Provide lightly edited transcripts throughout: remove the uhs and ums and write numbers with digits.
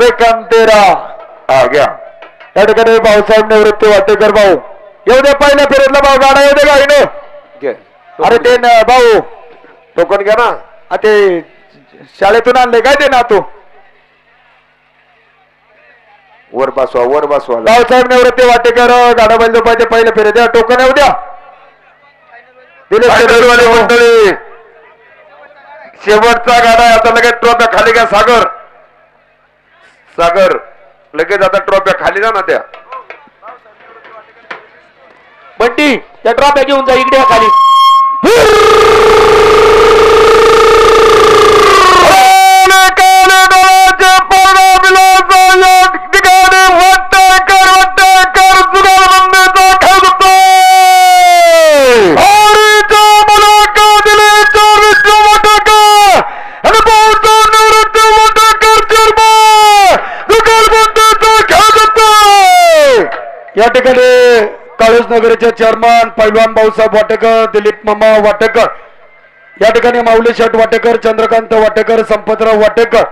Second 13 आ गया या ठिकाणी भाऊसाहेब निवृत्ती वाटेकर भाऊ येऊ दे पहिल्या फेरीतला भाऊ गाडा येऊ दे गाईनो अरे ते भाऊ टोकन घ्या ना ते शाळेतून आणले काय ते ना तू वर बसवा भाऊसाहेब निवृत्ती वाटेकर गाडा बैल पाहिजे पहिल्या फेरीत द्या टोकन येऊ द्या दिले मंडळी शेवटचा गाडा आता लगेच ट्रॉफ्या खाली घ्या सागर लगेच आता ट्रॉफ्या खाली जा ना त्या बंटी त्या ट्रॉफ्या घेऊन जा इकडे खाली या ठिकाणी काळूस नगरचे चेअरमन पैलवान भाऊसाहेब वाटेकर दिलीप मामा वाटेकर या ठिकाणी माऊली शेठ वाटेकर चंद्रकांत वाटेकर संपतराव वाटेकर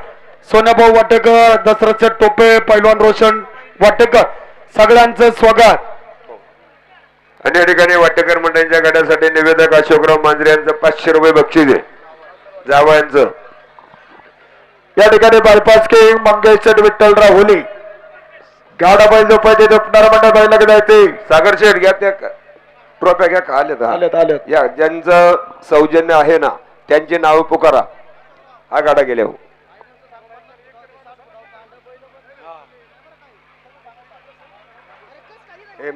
सोनाभाऊ वाटेकर दशरथ शेठ टोपे पैलवान रोशन वाटेकर सगळ्यांचं स्वागत आणि या ठिकाणी वाटेकर मंडळींच्या गाड्यासाठी निवेदक अशोकराव मांजरे यांचं 500 रुपये बक्षीस आहे जावयांचं या ठिकाणी बायपास किंग मंगेश शेठ विठ्ठल राहुली गाडा बैल जो पाहिजे जपणारा मंडळ बैलाकडे जायचे सागर शेठ घ्या त्या ट्रॉफ्या घ्या आलेत या ज्यांचं सौजन्य आहे ना त्यांची नाव पुकारा हा गाडा गेले हो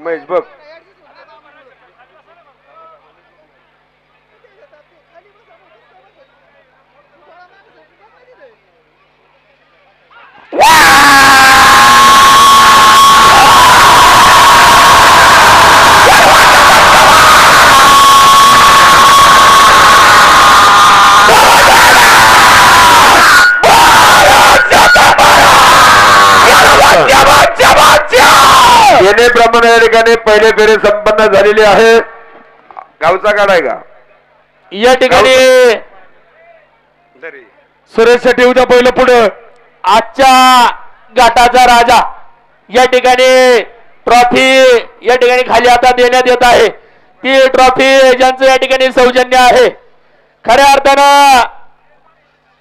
महेश बघ प्रमाणे या ठिकाणी पहिले फेरी संपन्न झालेली आहे गावचा गाडा आहे का या ठिकाणी सुरेश शेट्टी उद्या पहिलं पुढं आजच्या घाटाचा राजा या ठिकाणी ट्रॉफी या ठिकाणी खाली आता देण्यात येत आहे ती ट्रॉफी ज्यांचं या ठिकाणी सौजन्य आहे खऱ्या अर्थानं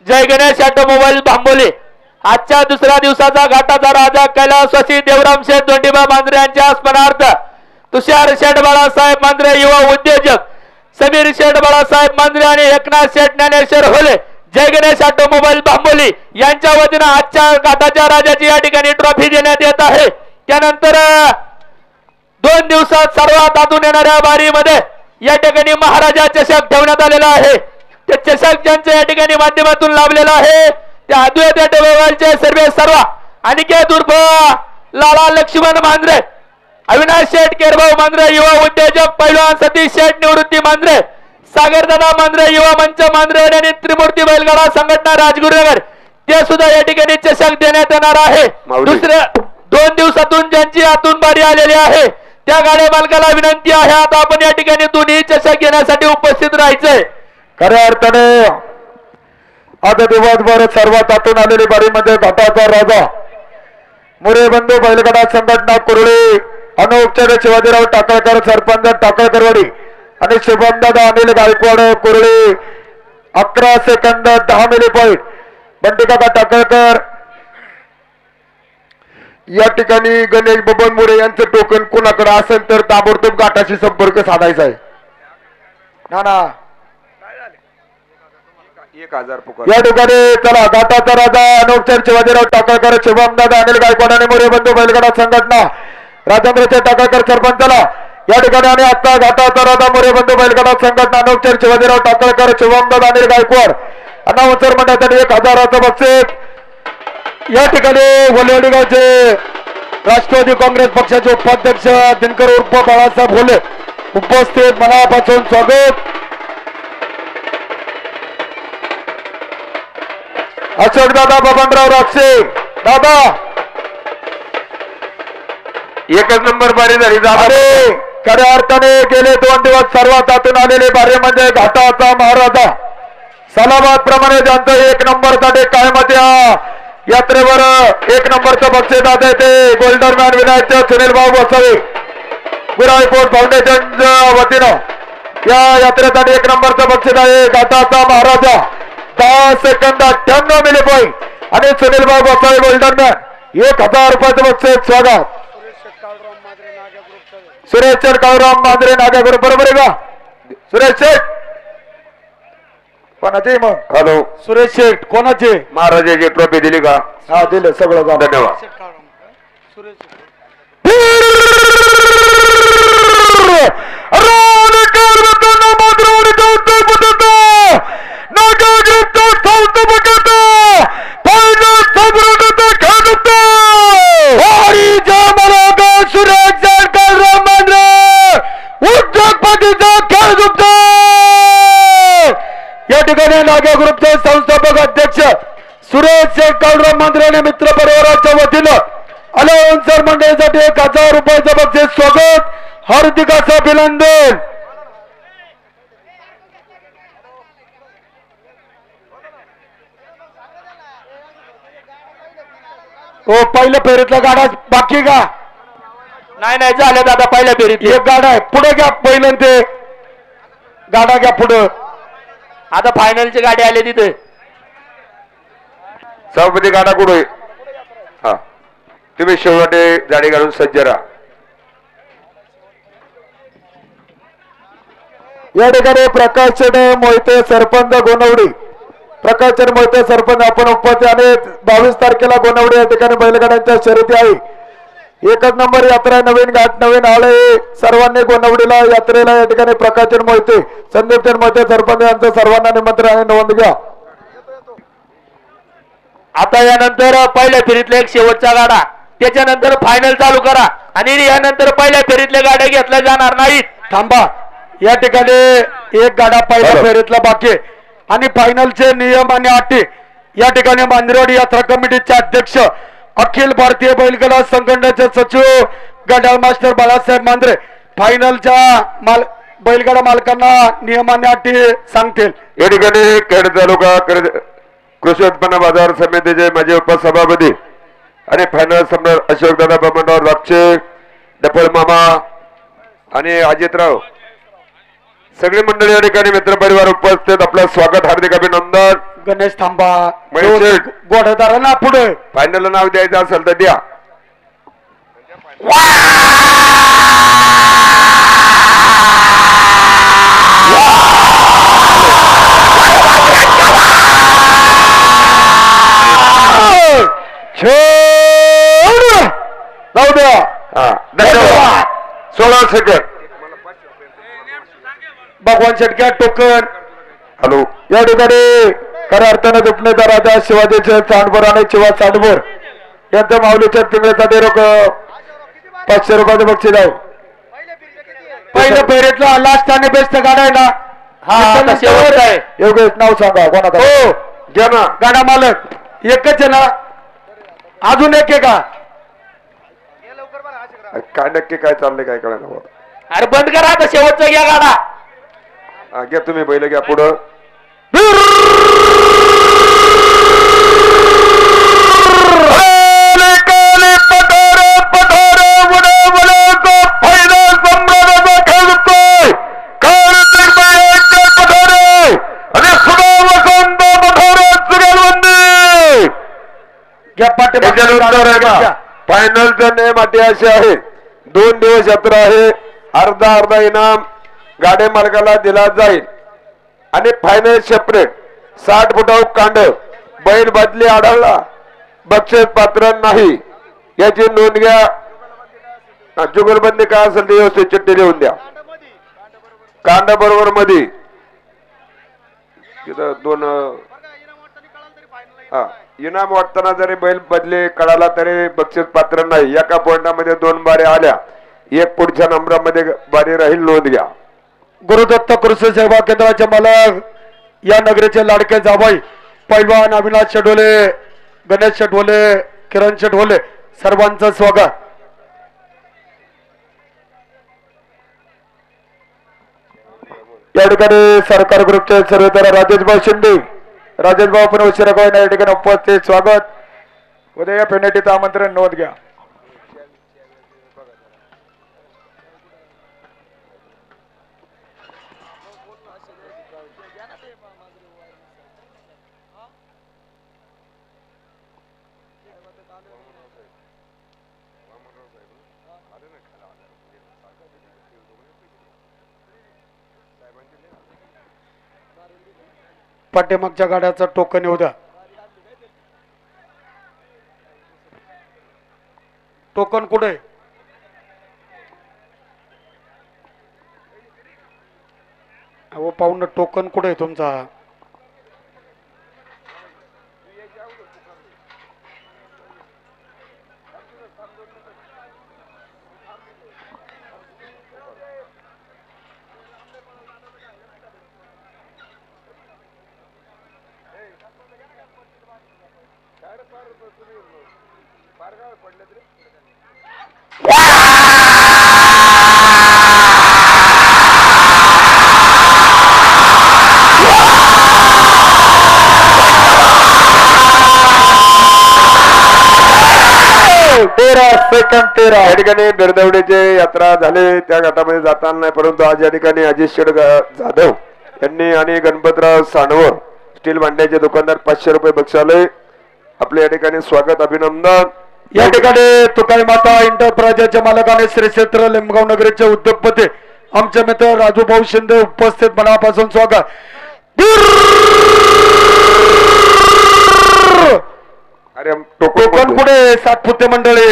जय गणेश ऑटोमोबाईल भांबोली आजच्या दुसऱ्या दिवसाचा घाटाचा राजा कैलासवासी देवराम शेठ दोंडीबा मांजरे यांच्या स्मरणार्थ तुषार शेठ बाळासाहेब मांजरे युवा उद्योजक समीर शेठ बाळासाहेब मांजरे आणि एकनाथ शेठ ज्ञानेश्वर होले जय गणेश ऑटोमोबाईल भांबोली यांच्या वतीनं आजच्या घाटाच्या राजाची या ठिकाणी ट्रॉफी देण्यात येत आहे त्यानंतर 2 दिवसात सर्वात आतून येणाऱ्या बारीमध्ये या ठिकाणी महाराजा चषक ठेवण्यात आलेला आहे त्या चषक ज्यांच्या या ठिकाणी माध्यमातून लाभलेला आहे त्या अद्वैत ऑटोमोबाईलचे सर्व अनिकेत उर्फ लाला लक्ष्मण मांजरे अविनाश शेठ केरभाऊ मांजरे युवा उद्योजक पैलवान सतीश शेठ निवृत्ती मांजरे सागरदादा मांजरे युवा मंच मांजरे आणि त्रिमूर्ती बैलगाडा संघटना राजगुरुनगर ते सुद्धा या ठिकाणी चषक देण्यात येणार आहे दुसऱ्या 2 दिवसातून ज्यांची आतून बारी आलेली आहे त्या गाड्या मालकाला विनंती आहे आता आपण या ठिकाणी दोन्ही चषक घेण्यासाठी उपस्थित राहायचंय खऱ्या अर्थाने आता दिवसभर सर्वात आतून आलेली बारीमध्ये घाटाचा राजा मुरे बंधू बैलगाडा संघटना कुरळी अनुपचार्य शिवाजीराव टाकळकर सरपंच टाकळकरवाडी आणि शुभमदादा अनिल गायकवाड कुरळी 11 सेकंद 10 मिली पॉईंट बंटीकाका टाकळकर या ठिकाणी गणेश बबन मुरे यांचं टोकन कोणाकडे असेल तर ताबडतोब घाटाशी संपर्क साधायचा आहे ना 1000 या ठिकाणी चला घाटाचा राजा अनुपचार शिवाजीराव टाकळकर शुभमदादा अनिल गायकवाड आणि मोरे बंधू बैलगाडा संघटना राजेंद्रचे टाकळकर सरपंचाला या ठिकाणी आणि आता घाटाचा राजा मोरे बंधू बैलगाडा संघटना अनुपचार शिवाजीराव टाकळकर शुभमदादा अनिल गायकवाड अनाउन्सर मंडळासाठी 1000चं बक्षीस या ठिकाणी वलवडी गावचे राष्ट्रवादी काँग्रेस पक्षाचे उपाध्यक्ष दिनकर उर्फ बाळासाहेब होले उपस्थित मनापासून स्वागत अशोक दादा बबनराव राक्षे दादा एकच नंबर बारी झाली अरे खऱ्या अर्थाने गेले 2 दिवस सर्वात आतून आलेले बारीमध्ये घाटाचा महाराजा सलाबाद प्रमाणे ज्यांचं 1 नंबर साठी कायम त्या यात्रेवर 1 नंबरचं बक्षीस दादा येते गोल्डन मॅन विनायकच्या सुनील भाऊ बसावे गुराई पोर्ट फाउंडेशनच्या वतीनं या यात्रेसाठी 1 नंबरचं बक्षीस आहे घाटाचा महाराजा 10 सेकंद 98 मिली पॉईंट आणि सुनील भाऊ बसावे गोल्डन मॅन 1000 रुपयाचं बक्षीस स्वागत. सुरेश शेठ काळूराम मांजरे नागा ग्रुप बरोबर आहे का सुरेश शेठ कोणाचे मग हॅलो सुरेश शेठ कोणाचे महाराजाची ट्रॉफी दिली का? हा दिले सगळं काम. धन्यवाद. या ठिकाणी नागा ग्रुपचे संस्थापक अध्यक्ष सुरेश शेठ काळूराम मांजरे आणि मित्र परिवाराच्या वतीनं अलाउन्सर मंडळीसाठी 1000 रुपयाचं बक्षीस स्वागत हार्दिक असं अभिनंदन. हो पहिल्या फेरीतला गाडा बाकी का नाही नाही झालं दादा पहिल्या फेरीत एक गाडा आहे पुढे घ्या पहिलं ते गाडा घ्या पुढं. आता फायनलची गाडी आली तिथे सभापती गाडा कुठे हा तुम्ही शेवटे जाडी घालून सज्ज राहा. या ठिकाणी प्रकाश मोहिते सरपंच गोनवडी प्रकाश मोहिते सरपंच आपण उपस्थित आणि 22 तारखेला गोनवडी या ठिकाणी बैलगाड्यांच्या शर्यती आहे. 1 नंबर यात्रा नवीन घाट नवीन आळे सर्वांनी गोनवडीला यात्रेला या ठिकाणी प्रकाश मोहिते संदीप मोहिते सरपंच यांचं सर्वांना निमंत्रण आणि नोंद घ्या. आता यानंतर पहिल्या फेरीतला एक शेवटचा गाडा त्याच्यानंतर फायनल चालू करा आणि यानंतर पहिल्या फेरीतल्या गाड्या घेतल्या जाणार नाहीत. थांबा या ठिकाणी एक गाडा पहिल्या फेरीतला बाकी आहे. आणि फायनलचे नियम आणि अटी या ठिकाणी मांजरेवाडी यात्रा कमिटीचे अध्यक्ष अखिल भारतीय बैलगाडा संघटनेचे सचिव गडाळ मास्टर बाळासाहेब मांजरे फायनलच्या बैलगाडा मालकांना नियम आणि अटी सांगतील. या ठिकाणी खेड तालुका कृषी उत्पन्न बाजार समितीचे माजी उपसभापती आणि फायनल सम्राट अशोकदादा बबनराव बागचे डफळ मामा आणि अजितराव सगळी मंडळी या ठिकाणी मित्रपरिवार उपस्थित आपलं स्वागत हार्दिक अभिनंदन. गणेश थांबा महेश शेठ. गोडदारांना पुढे फायनलला नाव द्यायचं असेल तर द्या. जाऊ द्या. हा धन्यवाद. 16 सेकंद. भगवान शेटक्या टोकन हॅलो या ठिकाणी खऱ्या अर्थानं दुपणेचा राजा शिवाजीचे चांडभर आणि शिवा चांडभर यांच्या माऊलीच्या पिंगळीसाठी रोख 500 रुपयाचं बक्षीस आहे. पहिल्या फेरीतला लास्ट आणि बेस्ट गाडा आहे ना हा आता शेवटचा आहे. योगेश नाव सांगा कोणाचा हो घ्या ना. गाडा मालक एकच आहे ना अजून एक आहे का काय नक्की काय चाललंय काय कळलं. अरे बंद करा आता शेवटचा घ्या गाडा. घ्या तुम्ही बैल घ्या पुढं. फायनलचा नेम अटी असे आहे 2 दिवस यात्रा आहे. अर्धा इनाम गाडी मालकाला दिला जाईल आणि फायनल सेपरेट 60 फुटावर कांड बैल बदली आढळला बक्षीस पात्र नाही याची नोंद घ्या. जुगलबंदी काय असेल ते व्यवस्थित चिठ्ठी लिहून द्या. कांड बरोबर मध्ये तिथं 2 इनाम वाटताना जरी बैल बदली कळाला तरी बक्षीस पात्र नाही. एका पॉइंटामध्ये 2 बारे आल्या एक पुढच्या नंबरामध्ये बारी राहील नोंद घ्या. गुरुदत्त कृषी सेवा केंद्राचे मालक या नगरीचे लाडके जाबाई पैलवान अविनाश शेटोले गणेश शेटोले किरण शेटोले सर्वांचं स्वागत. या ठिकाणी सरकार ग्रुपचे सर्वेतर राजेशभाऊ शिंदे राजेशभाऊ पण उशिरा या ठिकाणी उपस्थित स्वागत. उद्या या पेनल्टीचं आमंत्रण नोंद घ्या. पाठीमागच्या गाड्याचं टोकन येऊ द्या. टोकन कुठे? अहो पाहून टोकन कुठे आहे तुमचा? या ठिकाणी बिरदवडीचे यात्रा झाले त्या गटामध्ये जाताना नाही, परंतु आज या ठिकाणी अजित शेठ जाधव यांनी आणि गणपतराव सांडवर स्टील भांड्याचे दुकानदार 500 रुपये बक्षालय आपले या ठिकाणी स्वागत अभिनंदन. या ठिकाणी तुकाई माता एंटरप्राइजचे मालक आणि श्री क्षेत्र लिंबगाव नगरीचे उद्योगपती आमचे मित्र राजू भाऊ शिंदे उपस्थित मनापासून स्वागत. अरे टोकन पुढे सातपुते मंडळी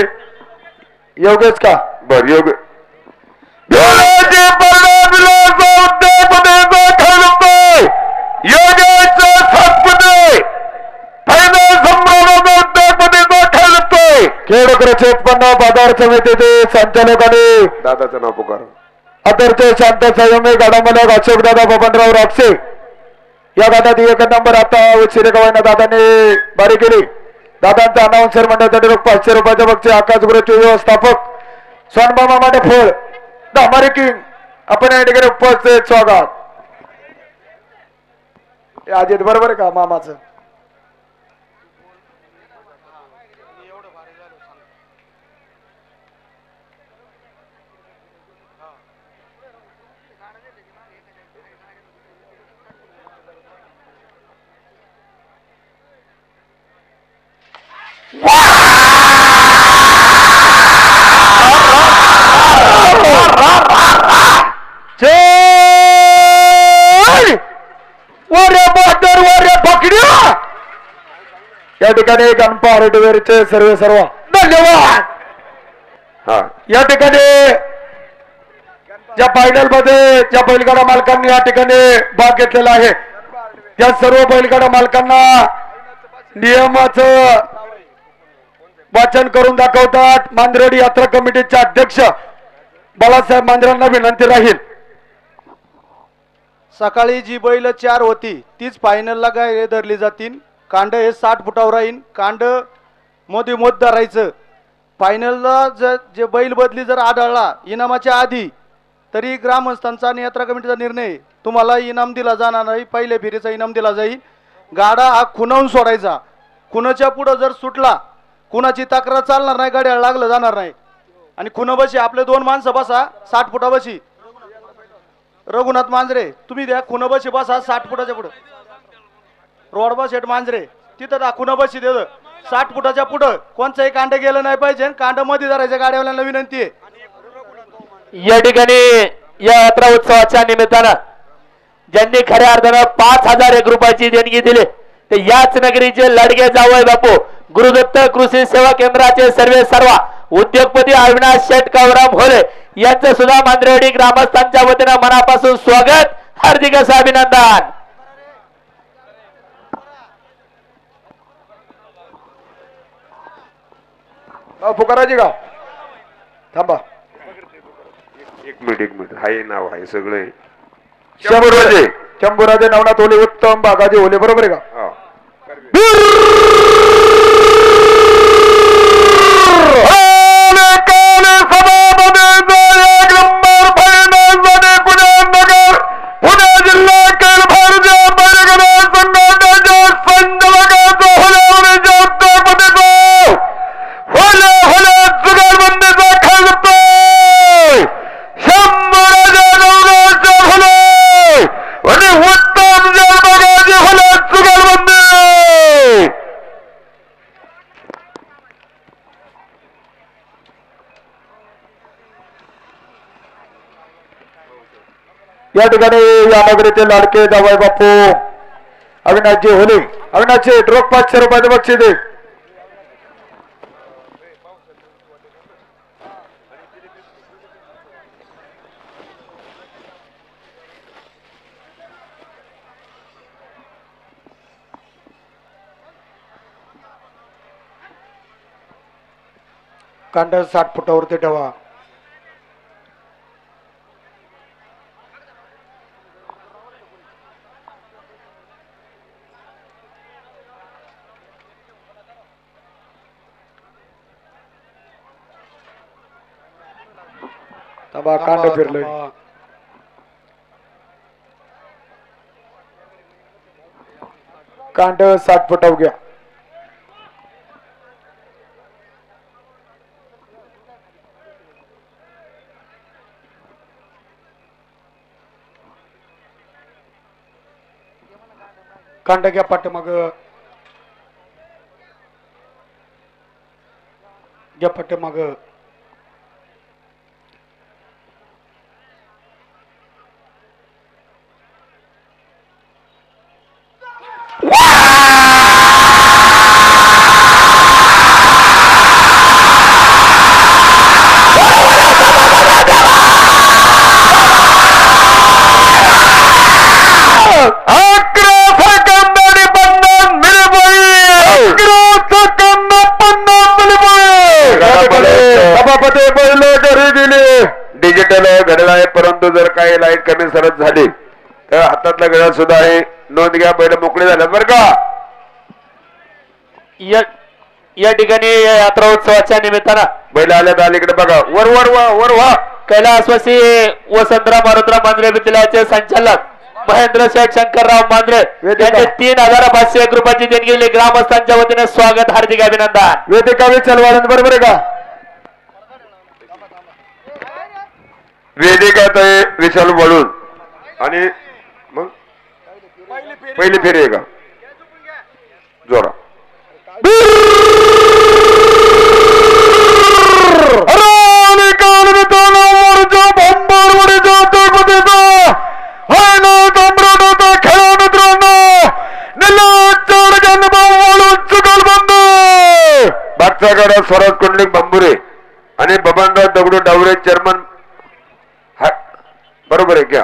योगेश का बर योग खेळ कृषी उत्पन्न बाजार समितीचे संचालक आणि दादाचं नाव पुकार आदरचे शांत संयमी गाडामालक अशोक दादा बबनराव राक्षे या गाड्यात 1 नंबर आता उशिरे गवाईना दादांनी बारी केली. दादांचा अनाउन्सर मंडळासाठी रोख 500 रुपयाचे बक्षीस आकाश गुरुचे व्यवस्थापक सोनबाबा माटे फोळ धामारी किंग आपण या ठिकाणी उपस्थित स्वागत. अजित बरोबर का मामाचं? या ठिकाणी गणपा हार्डवेअरचे सर्व धन्यवाद. या ठिकाणी ज्या फायनल मध्ये ज्या बैलगाडा मालकांनी या ठिकाणी भाग घेतलेला आहे त्या सर्व बैलगाडा मालकांना नियमाचं वाचन करून दाखवतात. मांजरेडी यात्रा कमिटीचे अध्यक्ष बाळासाहेब मांजरेंना विनंती राहील. सकाळी जी बैल 4 होती तीच फायनलला गाय धरली जातील. कांड हे 60 फुटावर राहील. कांड मोदी मोद धरायचं. फायनलला जे बैल बदली जर आढळला इनामाच्या आधी तरी ग्रामस्थांचा आणि यात्रा कमिटीचा निर्णय तुम्हाला इनाम दिला जाणार नाही. पहिल्या फेरीचा इनाम दिला जाईल. गाडा हा खुणावून सोडायचा. खुनाच्या पुढं जर सुटला कुणाची तक्रार चालणार नाही. गाड्याला लागलं जाणार नाही. आणि खुनाबशी आपले 2 माणसं बसा 60 फुटाबशी. रघुनाथ मांजरे तुम्ही द्या खुनाबशी बसा 60 फुटाच्या पुढं. रोडबा शेठ मांजरे तिथं दा खुनाबशी देतं 60 फुटाच्या पुढं. कोणचंही कांड गेलं नाही पाहिजे. कांड मध्ये धरायचं गाड्यावाल्यांना विनंती आहे. या ठिकाणी या यात्रा उत्सवाच्या निमित्तानं ज्यांनी खऱ्या अर्थानं 5001 रुपयाची देणगी दिली ते याच नगरीचे लाडके जावई बापू गुरुदत्त कृषी सेवा केंद्राचे सर्व उद्योगपती अविनाश शेठ कावराम होले यांचं सुद्धा मांजरेवाडी ग्रामस्थांच्या वतीनं मनापासून स्वागत. हार्दिक असं अभिनंदन. पुकाराजी का थांबा एक मिनिट हाय नाव आहे सगळे शंभूराजे नवनाथ ओले उत्तम बागाजी ओले बरोबर आहे का? या ठिकाणी या नगरीचे लाडके जावई बापू अविनाशजी होले अविनाशजी रोख 500 रुपयाचं बक्षीस दे. कांड 60 फुटावरती ठेवा. तबा कांड फिरले. कांड 60 फुटावर घ्या. कांड घ्या पाठीमाग घ्या पाठीमाग. सभापती बैल घरी दिले. डिजिटल घड्याळ आहे परंतु जर काही लाईट कमी सरत झाली तर हातातला घड्याळ सुद्धा आहे. नोंद घ्या बैल मोकळे झाले बरं का. या ठिकाणी यात्रा उत्सवाच्या निमित्तानं बैल आल्यात अलीकडे बघा. वर वर वर व्हा. कैलासवासी वसंतराव मारुतराव मांजरे विद्यालयाचे संचालक महेंद्र शेठ शंकरराव मांजरे यांचे 3501 रुपयाची देणगी दिली. ग्रामस्थांच्या वतीने स्वागत हार्दिक अभिनंदन. वेदिका विचलवाडन बरोबर आहे का. वेदिका ते विशाल वळून आणि मग पहिली फेरी आहे का जोरा. मागचा गडा स्वराज कुंडलिक बांबुरे आणि बबनराव दगडू डावरे चेअरमन बरोबर आहे क्या.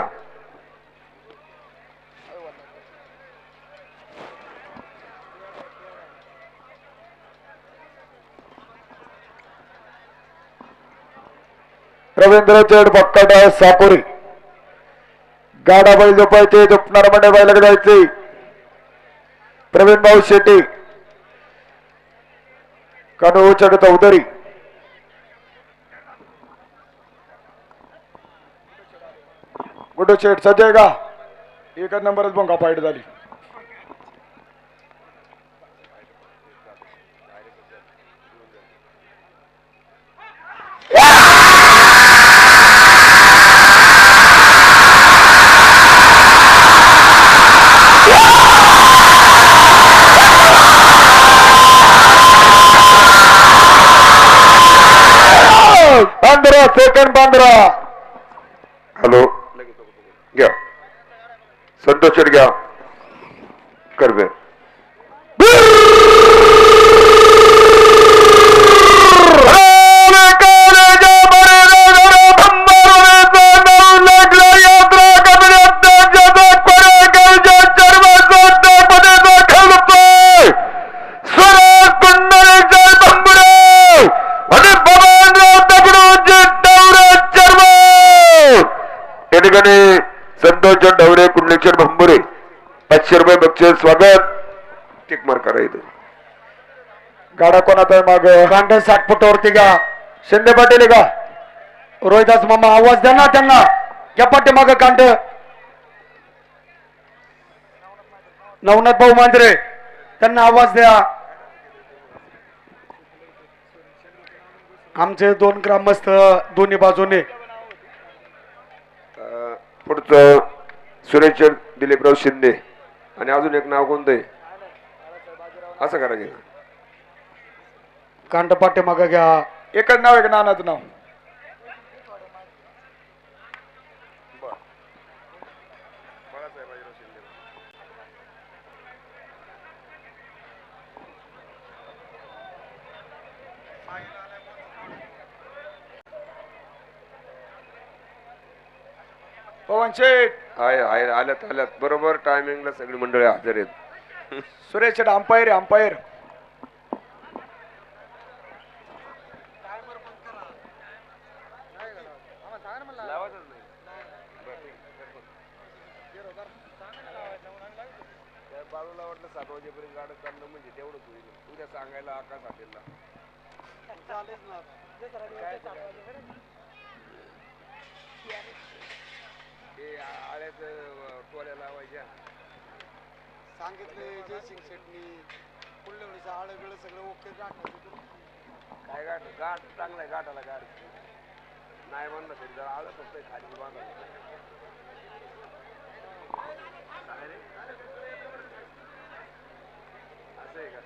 रवींद्र चेड बक्काटा साकोरी गाडा बैल झोपायचे झोपणार म्हणजे बैलाकडे जायचे. प्रवीण भाऊ शेट्टी कानू चढ चौधरी गुड्डू शेठ सजय का एकच नंबरच बंका फाईट झाली. सेकंड 15. हॅलो घ्या संतोष घ्या करवे. संतोष डवरे कुंडलेश्वर भंबुरे 500 रुपये बक्षीस स्वागत. टिक मार करायचं. गाडा कोणाचा आहे माग. कांड 60 फुटावरती का शिंदे पाटील का रोहिदास मामा आवाज द्या ना त्यांना. या पाठी माग कांड नवनाथ भाऊ मांजरे त्यांना आवाज द्या. आमचे 2 ग्रामस्थ दोन्ही बाजूने. पुढचं सुरेश दिलीपराव शिंदे आणि अजून एक नाव कोणतं आहे असं करायचं. कांडपाटे माग घ्या. एकच नाव आहे का नानाचं नाव. पवन शेठ, आहे आहे आल्यात बरोबर टायमिंगला सगळी मंडळी हजर आहेत. सुरेश शेठ, अंपायर आहे अंपायर. बाळूला वाटलं 7 वाजेपर्यंत गाडं चाललं म्हणजे तेवढंच होईल. उद्या सांगायला आकाश हॉटेलला ते आळ्याच टोल्या लावायच्या. सांगितले जयसिंग शेटनी पुढल्या वेळेस आळ वेळ सगळं ओके काय गाठ गाठ चांगलाय गाठाला गाड नाही म्हणलं तरी जरा आळं फक्त खाली बांधायला. असं आहे का?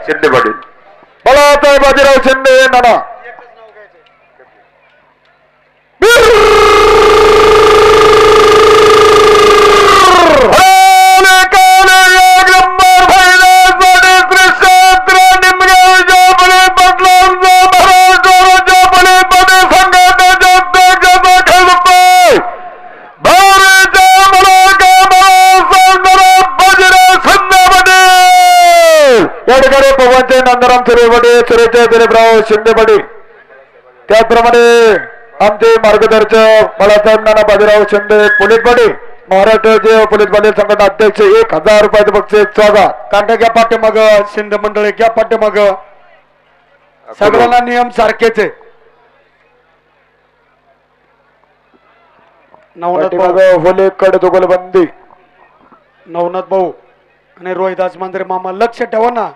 शिंदे पाटील बलाचा बाजीराव शिंदे नाना या ठिकाणी पवनचे नंदराम सुरेवडे सुरेचे दिलीपराव शिंदेपडी त्याचप्रमाणे आमचे मार्गदर्शक बाळासाहेब नाना बाजीराव शिंदे पोलीस बडी महाराष्ट्राचे पोलीस बल संघटना अध्यक्ष 1000 रुपयाचे बक्षीस स्वागत. कांटा घ्या पाठीमाग शिंदे मंडळी घ्या पाठीमाग सगळ्यांना नियम सारखेच आहे. नवनाथ भाऊ होले कडे बंदी नवनाथ भाऊ आणि रोहिदास मांजरे मामा लक्ष ठेवा ना.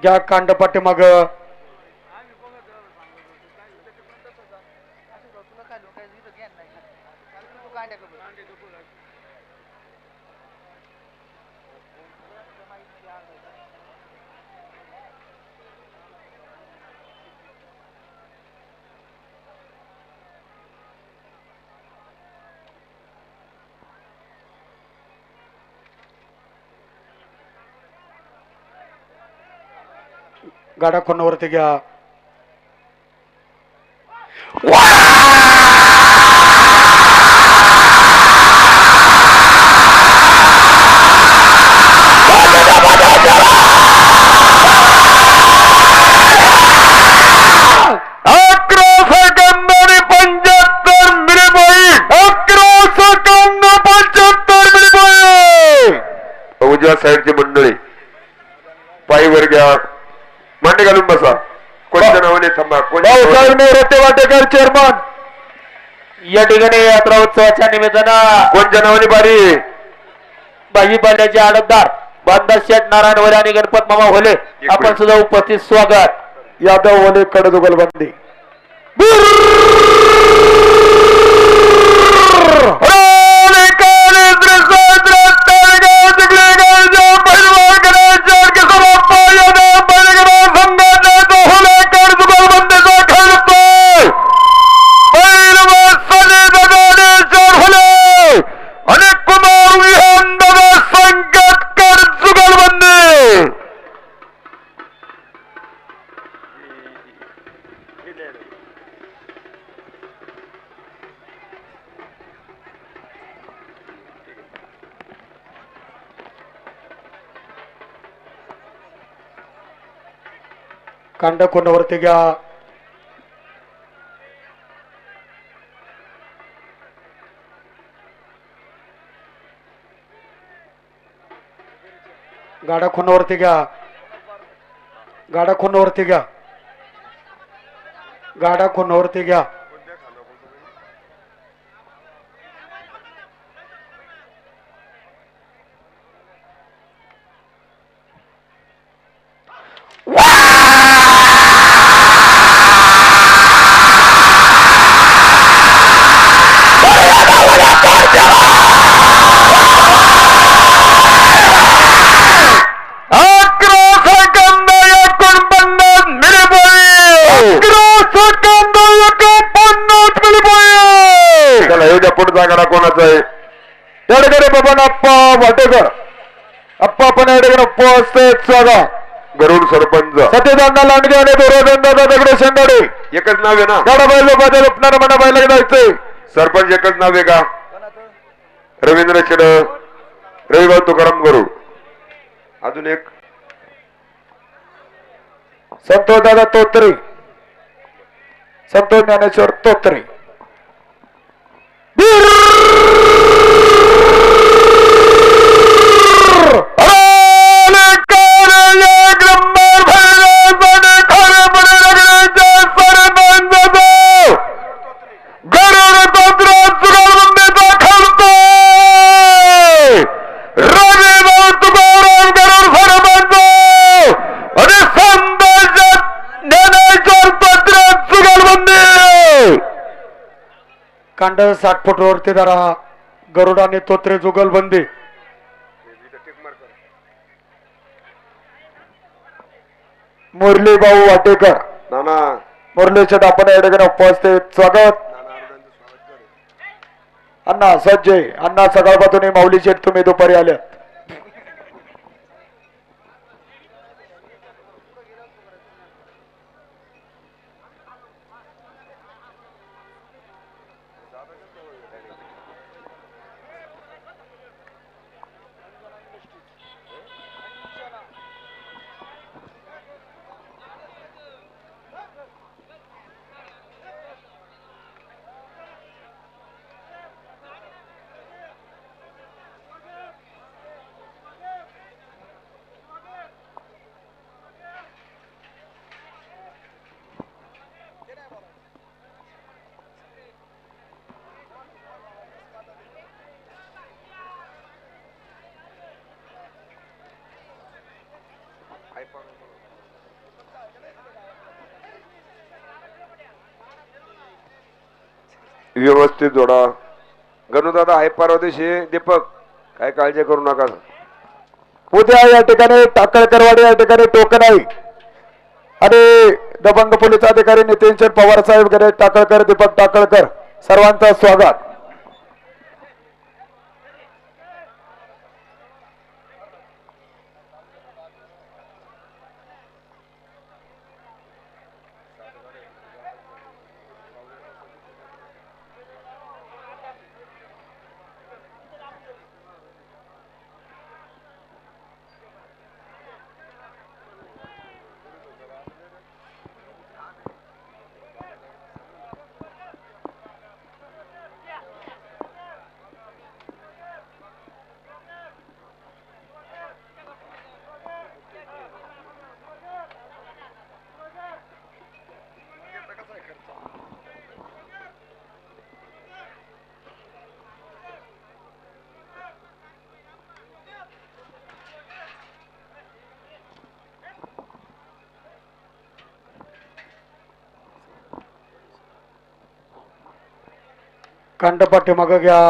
घ्या कांड पाठीमाग गाडा कोणावरती घ्या. उजव्या साईडची मंडळी पायीवर घ्या मांडी घालून बसा. कोणत्या नावाने थांबा वाटेकर चेअरमन या ठिकाणी यात्रा उत्सवाच्या निमित्तानं कोणत्या नावाने बारी बाजी पाल्याचे आडतदार बांधा शेठ नारायण वरे आणि गणपत मामा होले आपण सुद्धा उपस्थित स्वागत. यादव ओले कडे बंदी कांड कोणावरती घ्या. गाडा खुणावरती घ्या. गाडा खुणावरती घ्या. गाडा खुणावरती घ्या. चला एवढ्या पुढचा गाडा कोणाचा आहे? या ठिकाणी बाबा अप्पा वाटेकर अप्पा पण या ठिकाणी उपस्थित स्वागत. गरुड सरपंच सत्यदांना लांडगे आणि दोरदंडा दगडे शेंगाडे एकच नाव आहे ना? गाडा बैल बदल उपणार म्हणा बैला जायचंय. सरपंच एकच नाव आहे का? रवींद्र शेड रविभाऊ तुकाराम गरुड. अजून एक संतोष दादा तोत्रे संतोष ज्ञानेश्वर तोत्रे. कांड 60 फूट वरती धरा. गरुड आणि तोत्रे जुगलबंदी. मुरली भाऊ वाटेकर नाना मुरलीच्या आपण या ठिकाणी उपस्थित स्वागत. अण्णा सज्जय अण्णा सकाळपासून माऊली शेठ तुम्ही दुपारी आल्यात. व्यवस्थित जोडा. गणूदादा आहे परवा दिवशी. दीपक काय काळजी करू नका. उद्या या ठिकाणी टाकळकरवाडी या ठिकाणी टोकन आहे आणि दबंग पोलीस अधिकारी नितीन पवार साहेब गणेश टाकळकर दीपक टाकळकर सर्वांचं स्वागत. कांड पाठीमागं घ्या.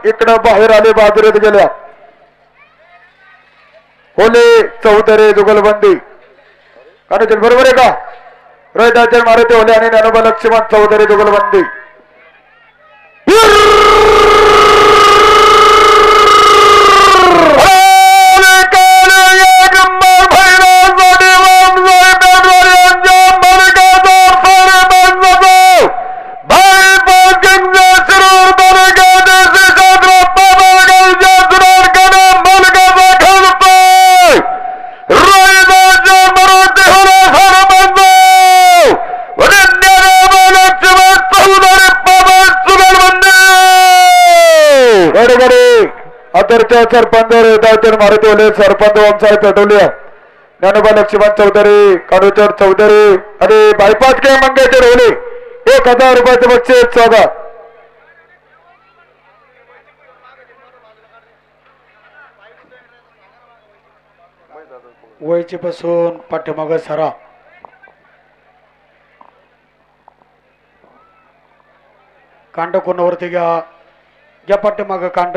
इकडं बाहेर आले बाजूला गेल्या होले चौधरी जुगलबंदी कारण बरोबर आहे का रोहित मारुती होले आणि ज्ञानोबा लक्ष्मण चौधरी जुगलबंदी सरपंच मारुती होले सरपंच ओमसाहेब पेटवले ज्ञानोबा लक्ष्मण चौधरी काडूचर चौधरी आणि बायपास के मंगेशर होले 1000 रुपयाचं बक्षीस स्वागत वयची पासून पाठीमाग सरा कांड कोणावरती घ्या पाठीमाग कांड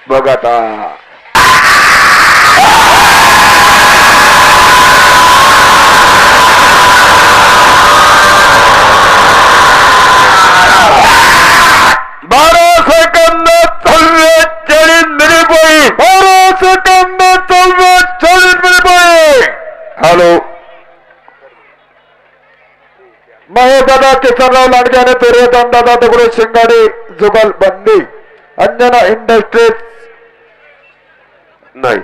बघ आता हॅलो महेश दादा किसनराव लांडगे आणि पेरेदान दादा दगडू शिंगाडे जुगल बंदी अंजना इंडस्ट्रीज नाही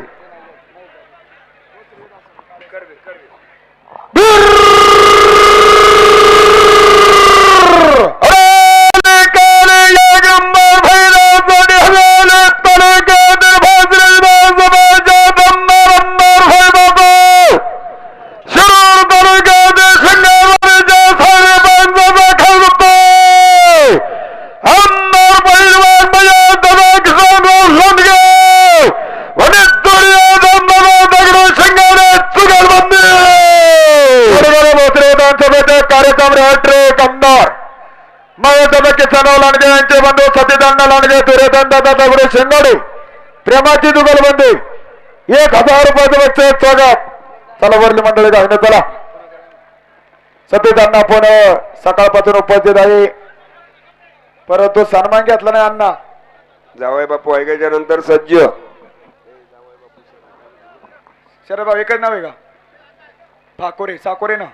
बंधू सतीदांना लांडगे पेरेदान दादा दगडू शिंगाडे प्रेमाची जुगलबंदी 1000 रुपयाचं बक्षीस स्वागत चला वरली मंडळी जाऊन चला सतीदांना आपण सकाळपासून उपस्थित आहे परंतु सन्मान घेतला नाही अण्णा जावई बापू ऐकायच्या नंतर सज्ज शरद भाऊ एकच नाव आहे का ठाकोरे साकोरे ना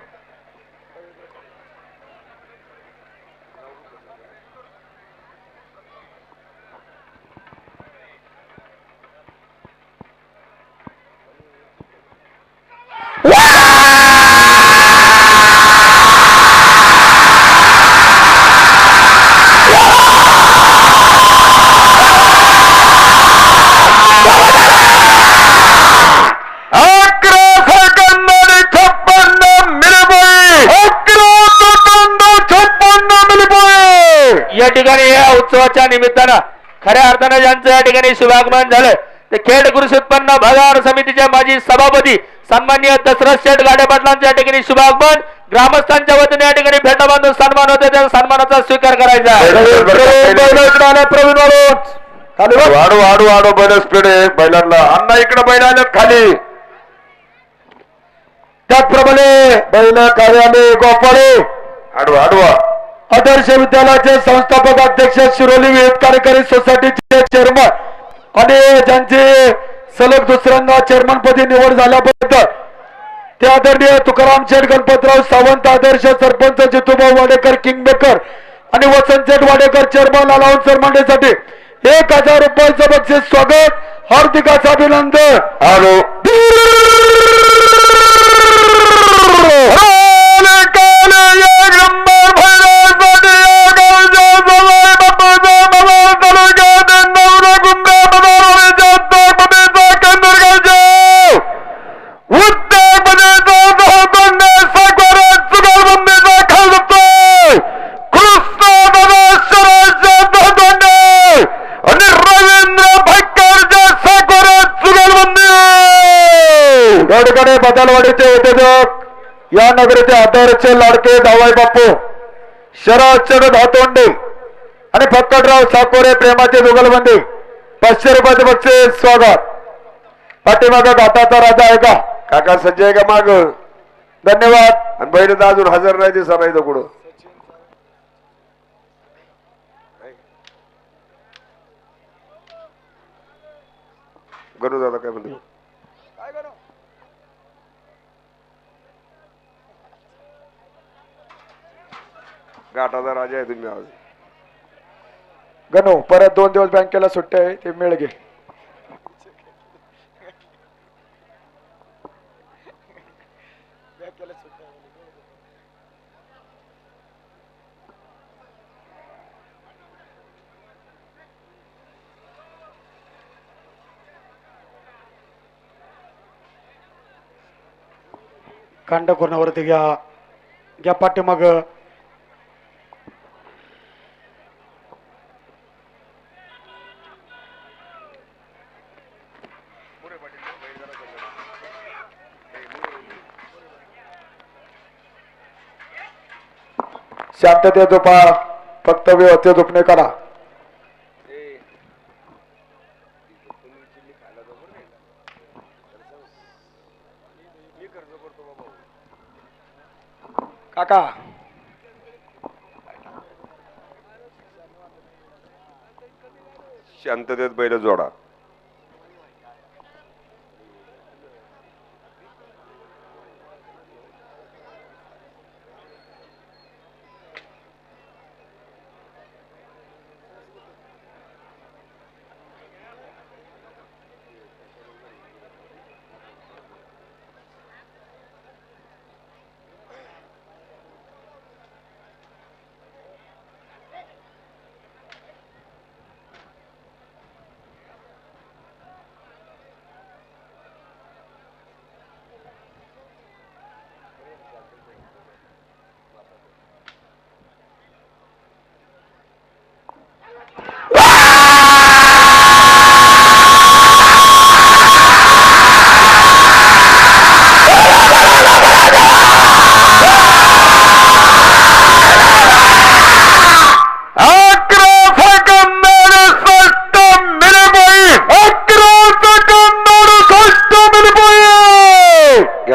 या ठिकाणी या उत्सवाच्या निमित्तानं खऱ्या अर्थानं ज्यांचं या ठिकाणी शुभागमन झालं ते खेड कृषी उत्पन्न बाजार समितीचे माजी सभापती सन्माननीय दशरथ शेठ गाडे पाटलांचं या ठिकाणी शुभागमन ग्रामस्थांच्या वतीने या ठिकाणी भेटा बांधून सन्मान होते त्या सन्मानाचा स्वीकार करायचा वाढू वाढू वाढू बैल स्पीड आहे बैलांना अण्णा इकडे बैल आल्यात खाली त्याचप्रमाणे बैल कार्यालय गोपाळे आडवा आडवा आदर्श विद्यालयाचे संस्थापक अध्यक्ष शिरोली विविध कार्यकारी सोसायटीचे चेअरमन आणि ज्यांचे सलग दुसऱ्यांदा चेअरमन पदी निवड झाल्याबद्दल ते आदरणीय तुकाराम शेठ गणपतराव सावंत आदर्श सरपंच जितूभाऊ वाडेकर किंगमेकर आणि वसंत शेठ वाडेकर चेअरमन अलाउन्स सरमांडेसाठी 1000 रुपयाचं बक्षीस स्वागत हार्दिक अभिनंदन हॅलो या ठिकाणी बदलवाडीचे उद्योजक या नगरीचे आदर्श लाडके जावई बापू शरद धातोंडे आणि फक्कटराव साकोरे प्रेमाचे जुगलबंदी 500 रुपयाचे बक्षीस स्वागत. पाठीमागं घाटाचा राजा आहे का काका सज्ज आहे का माग? धन्यवाद. आणि बहिणी तर अजून हजर नाही दिसा नाही तर कुठं गणू दादा काय म्हणतो? घाटाचा राजा आहे तुम्ही आज. गणू परत 2 दिवस बँकेला सुट्टी आहे ते मिळ घे. कांड कोणावरती घ्या घ्या पाठीमाग शांतते झोपा फक्त व्यवस्थित झोपणे करा. काका शांततेत बैल जोडा.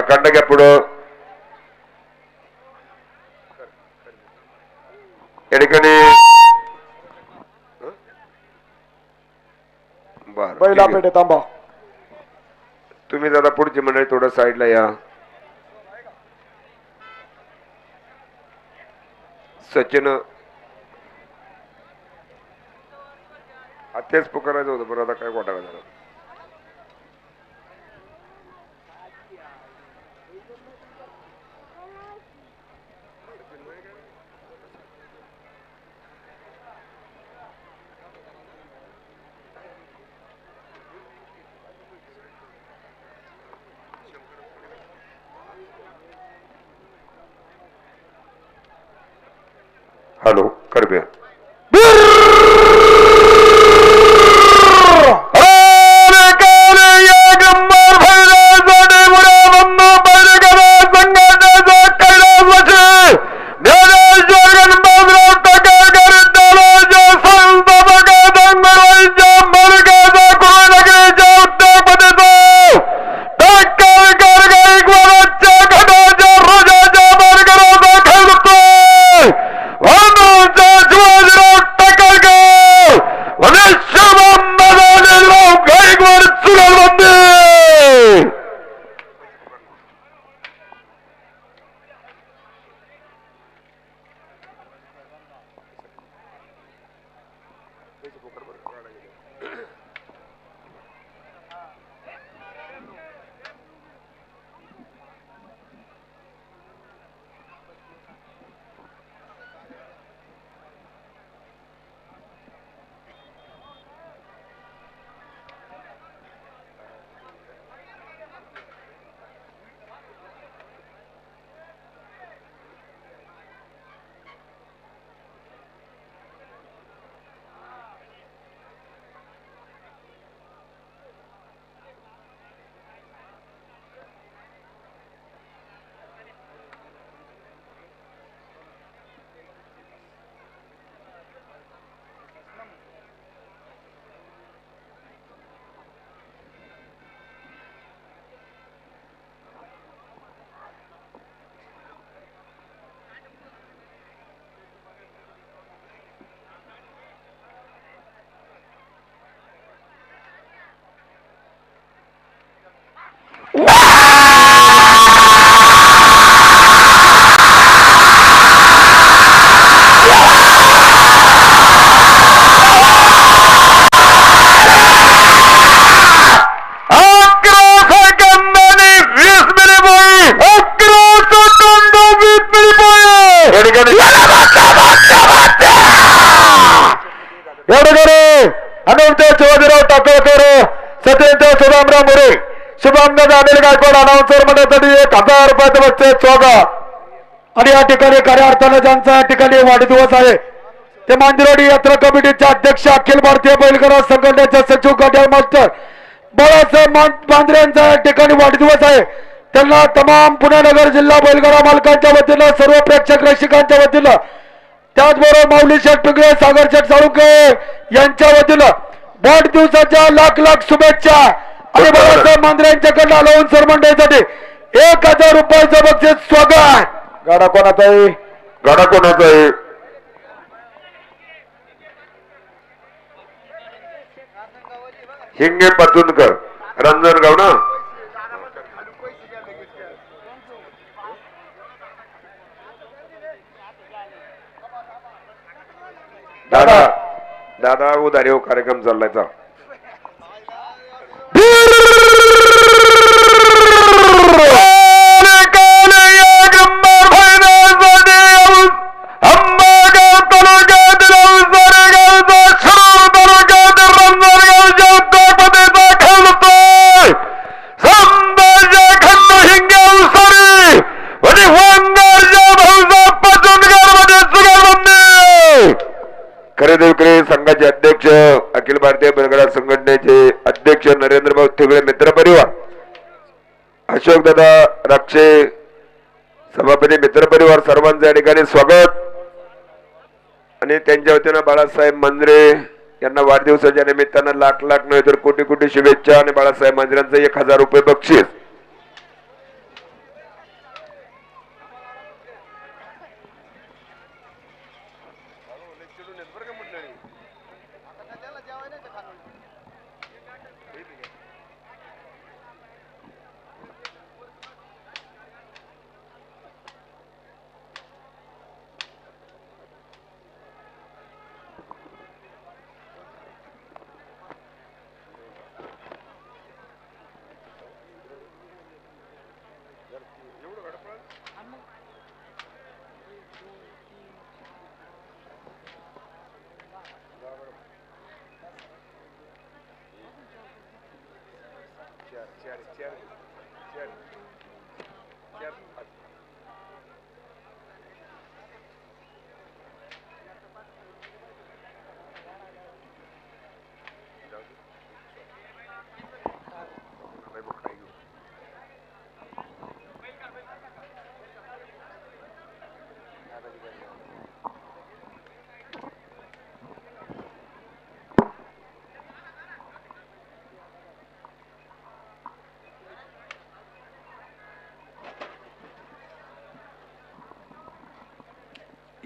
खंड घ्या पुढं. या ठिकाणी बैला पेटे थांबा. तुम्ही दादा पुढची मंडळी थोडं साईडला या. सचिन तेच पुकारायचं होतं पण आता काय घोटाळा झाला. हॅलो करबे अनंत शिवाजीराव टाकळकर, सत्येंद्र सुदामराव मोरे, शुभमदास अनिल गायकवाड अनाउन्सर मंडळासाठी 1000 रुपयाचं बक्षीस स्वागत. आणि या ठिकाणी खऱ्या अर्थानं ज्यांचा या ठिकाणी वाढदिवस आहे ते मांदिरवाडी यात्रा कमिटीचे अध्यक्ष, अखिल भारतीय बैलगाडा संघटनेचे सचिव गड्याळ मास्टर बाळासाहेब मांजरे यांचा या ठिकाणी वाढदिवस आहे. त्यांना तमाम पुणे नगर जिल्हा बैलगाडा मालकांच्या वतीनं, सर्व प्रेक्षक रसिकांच्या वतीनं, त्याचबरोबर माऊली शेठ पिंगळे, सागर शेठ साळुंके यांच्या वतीनं वाढदिवसाच्या लाख लाख शुभेच्छा. आणि बाळासाहेब मांजरे यांच्याकडनं अलाउन्सर मंडळीसाठी 1000 रुपयाचं बक्षीस स्वागत. गाडा कोणाचा आहे? गाडा कोणाचा आहे? हिंगे पाचुनकर, रंजनगाव ना. दादा दादा उधारी हो, कार्यक्रम चाललाय. खरेदी विक्री संघाचे अध्यक्ष, अखिल भारतीय बैलगाडा संघटनेचे अध्यक्ष नरेंद्रभाऊ थिगळे मित्र परिवार, अशोक दादा राक्षे सभापती मित्र परिवार, सर्वांचं या ठिकाणी स्वागत. आणि त्यांच्या वतीनं बाळासाहेब मांजरे यांना वाढदिवसाच्या निमित्तानं लाख लाख नव्हे तर कोटी कोटी शुभेच्छा. आणि बाळासाहेब मांजरेंचं 1000 रुपये बक्षीस.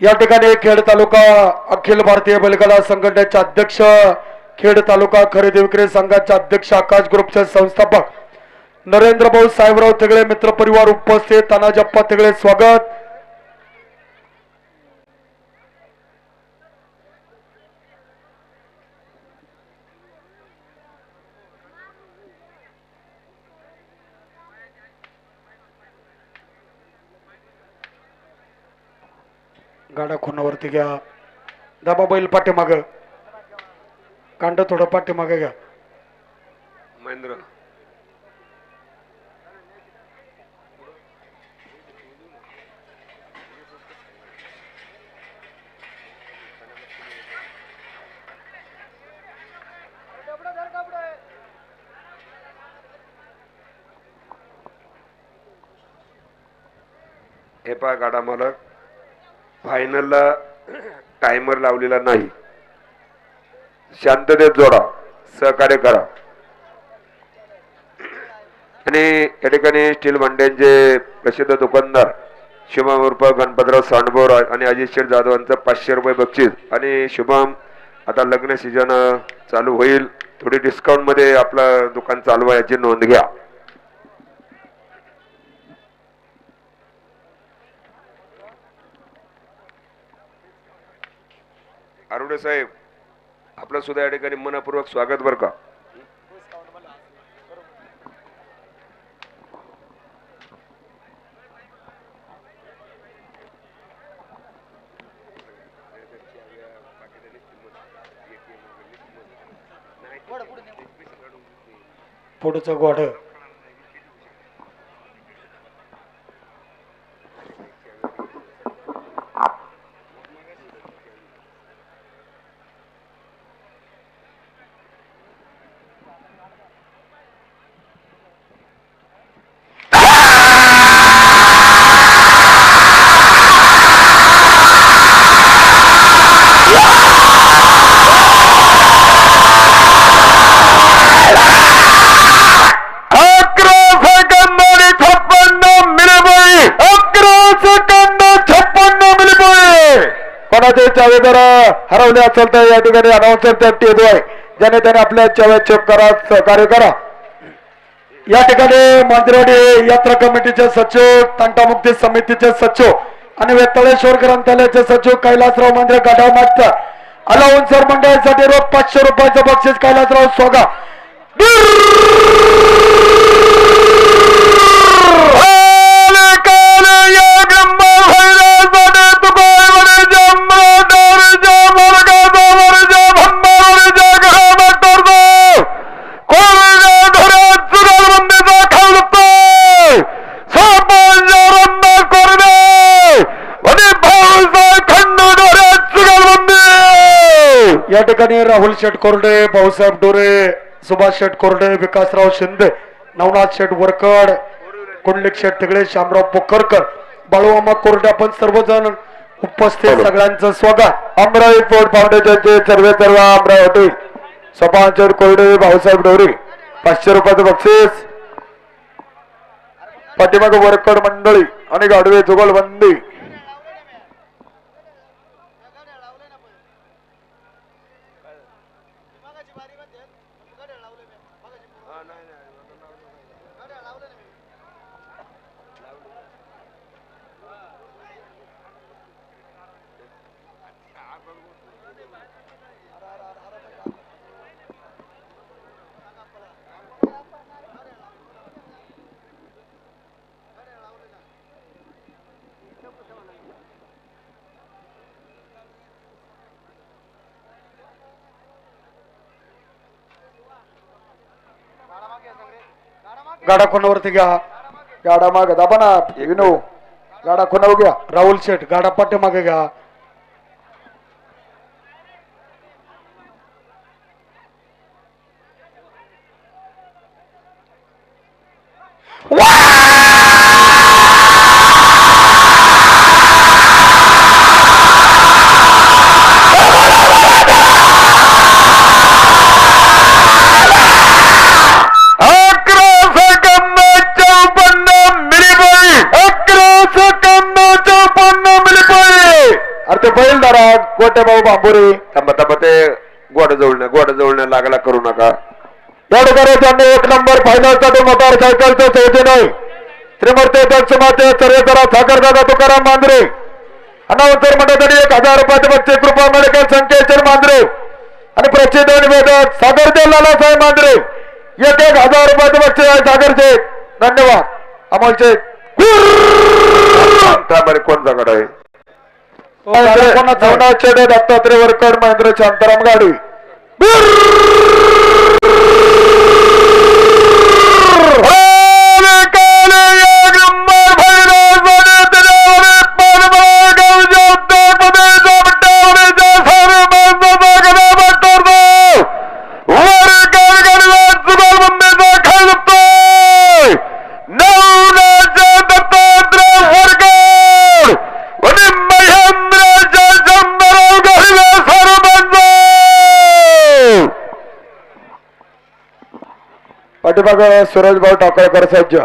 या ठिकाणी खेड तालुका अखिल भारतीय बैलगाडा संघटनेचे अध्यक्ष, खेड तालुका खरेदी विक्री संघाचे अध्यक्ष, आकाश ग्रुपचे संस्थापक नरेंद्रभाऊ साहेबराव तिगळे मित्र परिवार उपस्थित, तानाजप्पा तिगळे स्वागत. गाडा खुणावरती घ्या, दाबा बैल पाठीमाग, कांड थोडं पाठीमाग घ्या. महेंद्र हे पहा, गाडा मालक फायनलला टायमर लावलेला नाही. शांततेत जोडा, सहकार्य करा. आणि या ठिकाणी स्टील भांड्यांचे प्रसिद्ध दुकानदार शुभम उर्फ गणपतराव सांडभोर आणि अजित शेठ जाधव यांचं 500 रुपये बक्षीस. आणि शुभम, आता लग्न सीजन चालू होईल, थोडी डिस्काउंट मध्ये आपलं दुकान चालवा, याची नोंद घ्या. साहेब आपलं सुद्धा या ठिकाणी मनपूर्वक स्वागत बरं का. पुढचं गोड कोणाचे चावे जर हरवले असेल तर या ठिकाणी अनाउन्सर त्या टेबल आहे ज्याने त्याने आपल्या चाव्या चेक करा सहकार्य करा. या ठिकाणी मांजरवाडी यात्रा कमिटीचे सचिव तंटामुक्ती समितीचे सचिव आणि वेताळेश्वर ग्रंथालयाचे सचिव कैलासराव मांजरे गाढव मागचा अलाउन्सर मंडळासाठी रोख 500 रुपयाचं बक्षीस कैलासराव सोगा. या ठिकाणी राहुल शेठ कोरडे, भाऊसाहेब डोरे, सुभाष शेठ कोरडे, विकासराव शिंदे, नवनाथ शेठ वरकड, कुंडलिक शेठ तिगडे, शामराव पोखरकर, बाळूमामा कोरडे आपण सर्वजण उपस्थित सगळ्यांचं स्वागत. अमराई पोर्ट फाउंडेशनचे सर्व अमरावती सोपान शेठ कोरडे, भाऊसाहेब डोरे 500 रुपयाचं बक्षीस. पाठीमाग वरकड मंडळी आणि गाडवे जुगलबंदी. गाडा कोणावरती घ्या, गाडा माग दाबा ना विनो. गाडा कोणावर घ्या. राहुल शेठ गाडा पाठीमागे घ्या. ते बैलदारा गोटे भाऊ बांबोरे थांबा ते गोड जवळण्या लागला करू नका. या ठिकाणी त्यांनी 1 नंबर फायनल साठी मोटारसायकलचं सौजन्य आहे श्रीमूर्ती दक्षमाते सर्वेकरा साखरदादा तुकाराम मांजरे. अनाउन्सर मंडळासाठी 1000 रुपयाचे बक्षीस कृपा मेडिकल संकेश्वर मांजरे आणि प्रसिद्ध निवेदक सागरचे लालासाहेब मांजरे 1000 रुपयाचे बक्षीस आहे सागरचे. धन्यवाद. अमोल शेठ कोण जागड आहे दत्तात्रय वरकड महेंद्र शांताराम गाडी. पाठीमाग सूरज भाऊ टाकळकर सज्ज.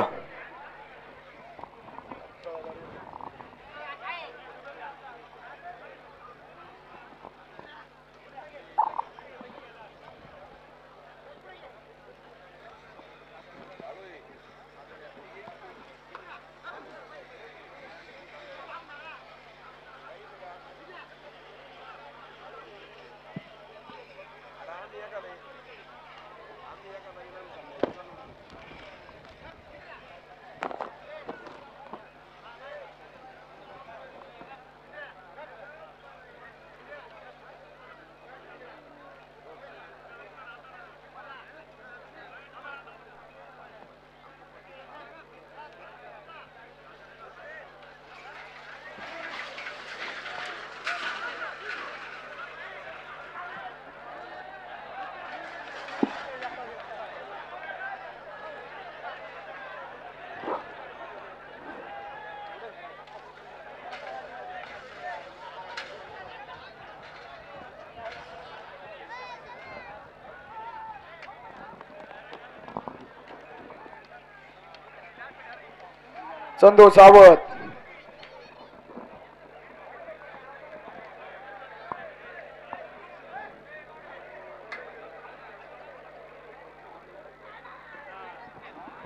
चंदू सावत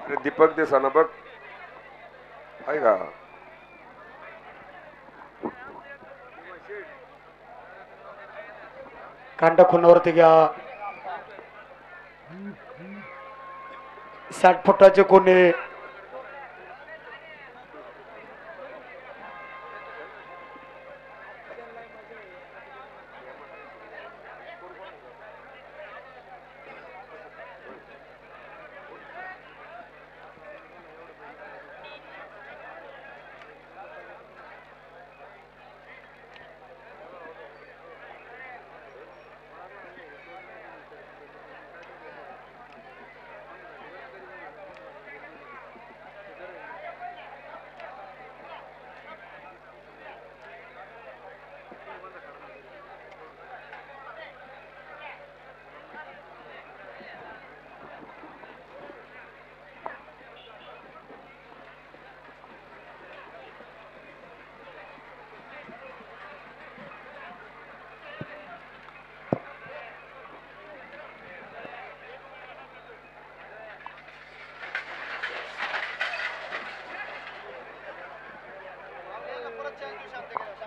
अरे दीपक देसाना बघ आहे का कांड खुनावरती घ्या 60 फुटाचे कोणी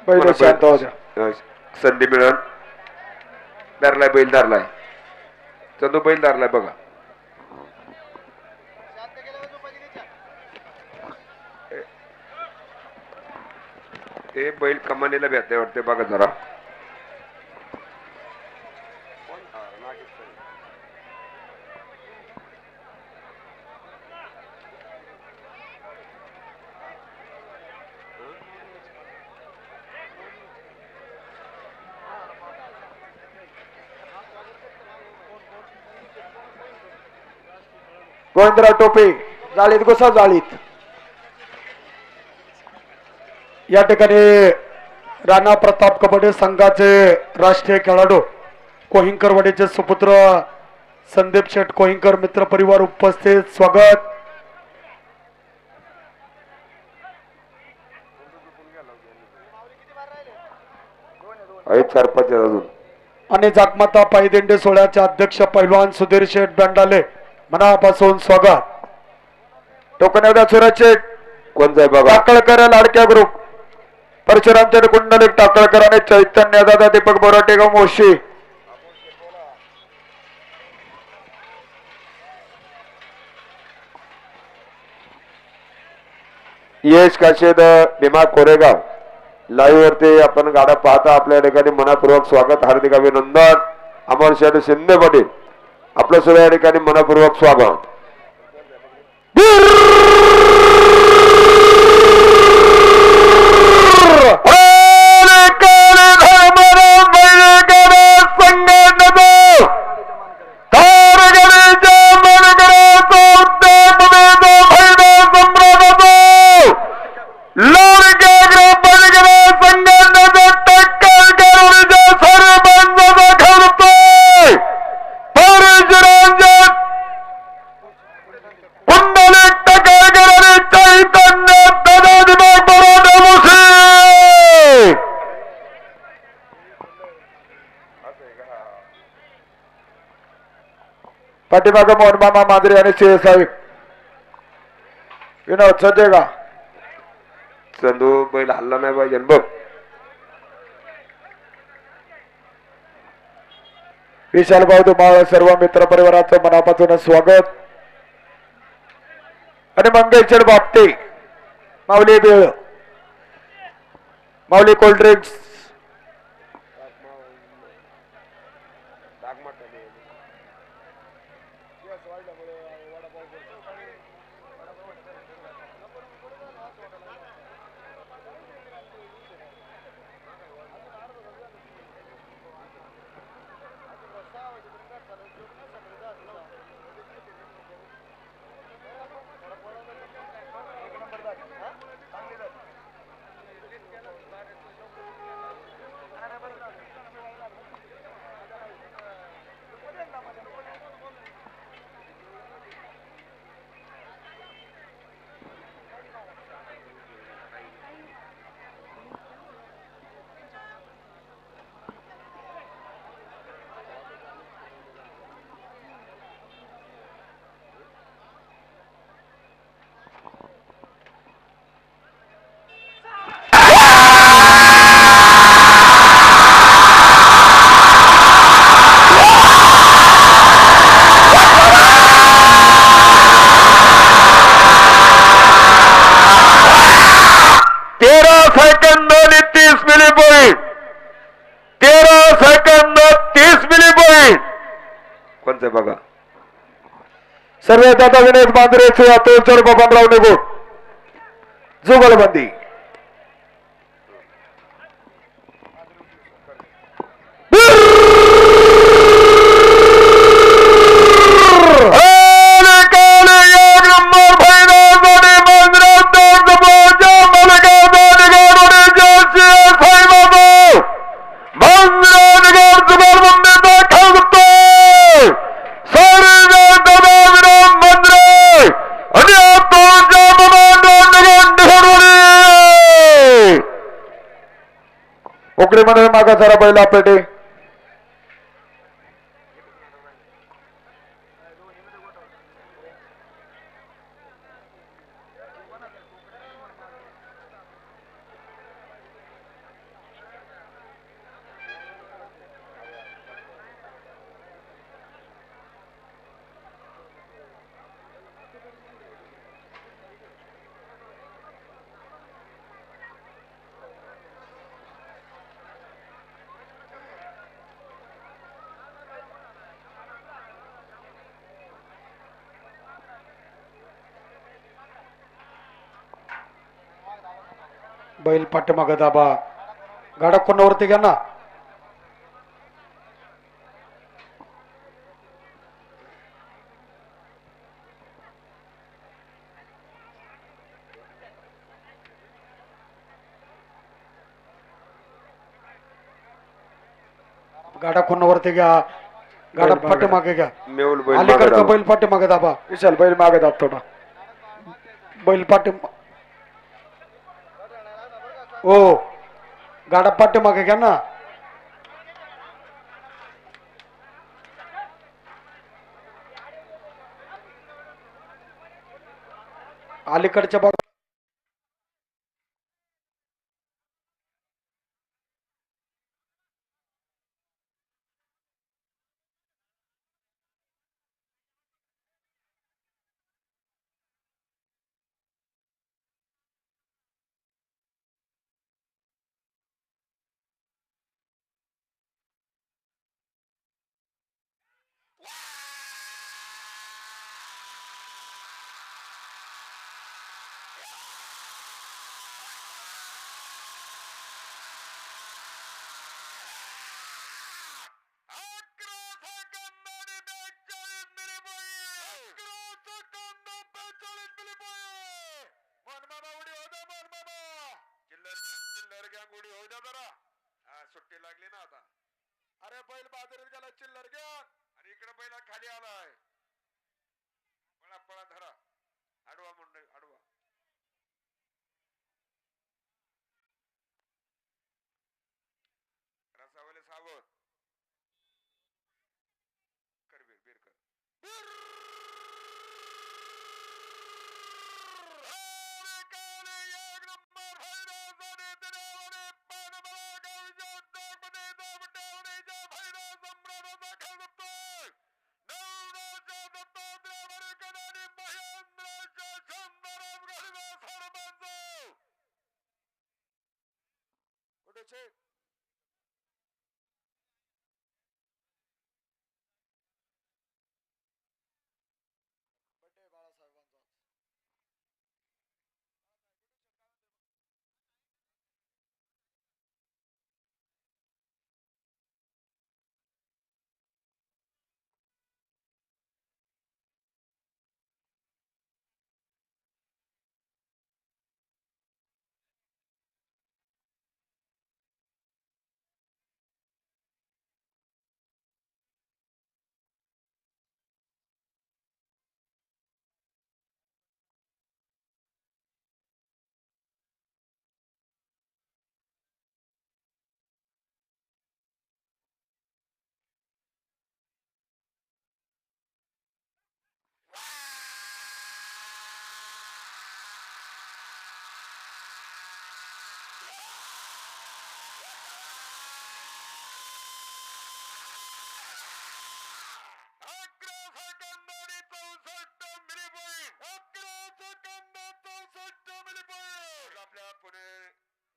बैल शांत हो द्या. संधी मिळून धरलाय बैल धरलाय चंदू बैल धरलाय बघा ते बैल कमानीला भेटते वाटते बघा जरा गोविंदराव टोपे जाळीत घुसा जाळीत. या ठिकाणी राणा प्रताप कबड्डी संघाचे राष्ट्रीय खेळाडू कोहिंकरवाडीचे सुपुत्र संदीप शेठ कोहिंकर मित्र परिवार उपस्थित स्वागत. आहे 4-5 अजून आणि जागमाता पायदिंडे सोहळ्याचे अध्यक्ष पैलवान सुधीर शेठ बंडाले मनापासून स्वागत. टोकन एकदा सुरज शेठ कोण जाय बघा टाकळकर लाडक्या ग्रुप परशुराम चंद कुंडलिक टाकळकर आणि चैतन्य दादा दीपक बोराटेगाव मोशी. यश काशेद भीमा कोरेगाव लाईव्ह वरती आपण गाड्या पाहता आपल्या ठिकाणी मनापूर्वक स्वागत हार्दिक अभिनंदन. अमर शेठ शिंदे पाटील आपलं सुद्धा या ठिकाणी मनापूर्वक स्वागत. पाठीमागं मोहन मामा मांजरे आणि सिंह साहेब. विनोद सजेगा चंदू बैल हल्ला नाही पाहिजे बघ. विशाल भाऊ तुम्हाला सर्व मित्र परिवाराचं मनापासून स्वागत. आणि मंगेशर बापटे माऊली बेळ माऊली कोल्ड्रिंक्स बघा. सर्व दादा विनेश बांद्रेचे अतुल चर बबनराव निगुड जुगलबंदी. उकडी मंडळ मागा जरा बैला पेटे. बैल पाठीमागं दाबा. गाडा कोणावरती घ्या ना. गाडा कोणावरती घ्या. गाडा पाठीमागे घ्या. मेहुल बैल अलीकडचं मागं बैल पाठीमागे दाबा. विशाल बैल मागे दाब थोडा. बैल पाठी हो गाडा पाठीमागे घ्या ना. अलीकडच्या भाग सुट्टी लागली ना आता. अरे बैल बाजारात गेला चिल्लर घ्या आणि इकडे बैला खाली आलाय. पळा पळा धरा. आडवा मुंड आडवा. रसावले सावध. कर बीर बीर कर.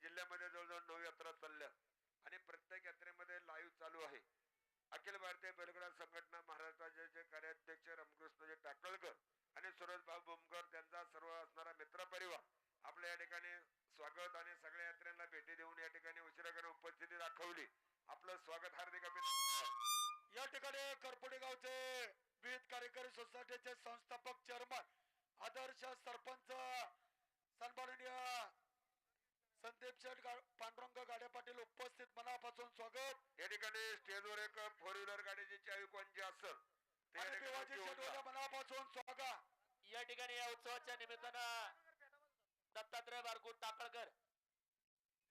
जिल्ह्यामध्ये जवळजवळ 9 यात्रा चालल्या आणि प्रत्येक यात्रेमध्ये लाईव्ह चालू आहे. अखिल भारतीय बैलगाडा संघटना महाराष्ट्र राज्याचे स्वागत आणि सगळ्या यात्रेला भेटी देऊन या ठिकाणी उशिराकडे उपस्थिती दाखवली. आपलं स्वागत हार्दिक अभिनंदन. या ठिकाणी करपुडी गावचे विविध कार्यकारी सोसायटीचे संस्थापक चेअरमन आदर्श सरपंच सन्माननीय संदीप शेठ पांडुरंग गाडे पाटील उपस्थित मनापासून स्वागत. या ठिकाणी स्टेजवर एक 4 व्हीलर गाडीची चावी कोणची असेल ते या आणि ठिकाणी शिवाजी घेऊन शेठ जा. मनापासून स्वागत. या ठिकाणी या उत्सवाच्या निमित्तानं दत्तात्रय बारकुट टाकळकर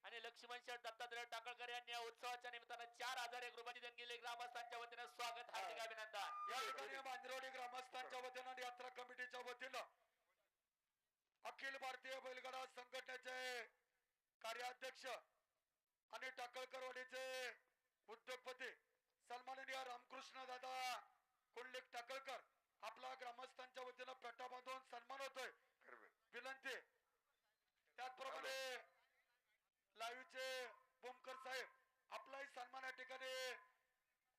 आणि लक्ष्मण शेठ दत्तात्रय टाकळकर यांनी या उत्सवाच्या निमित्तानं 4001 रुपयाची देणगी दिली. ग्रामस्थांच्या वतीनं स्वागत हार्दिक अभिनंदन. या ठिकाणी मांजरोडी ग्रामस्थांच्या वतीनं आणि यात्रा कमिटीच्या वतीनं अखिल भारतीय बैलगाडा संघटनेचे कार्याध्यक्ष आणि टाकळकरवाडीचे उद्योगपती सन्माननीय रामकृष्ण दादा कुंडलिक टाकळकर आपला ग्रामस्थांच्या वतीनं पेटा बांधून सन्मान होतोय. विनंती त्याचप्रमाणे लाईव्हचे बोमकर साहेब आपलाही सन्मान या ठिकाणी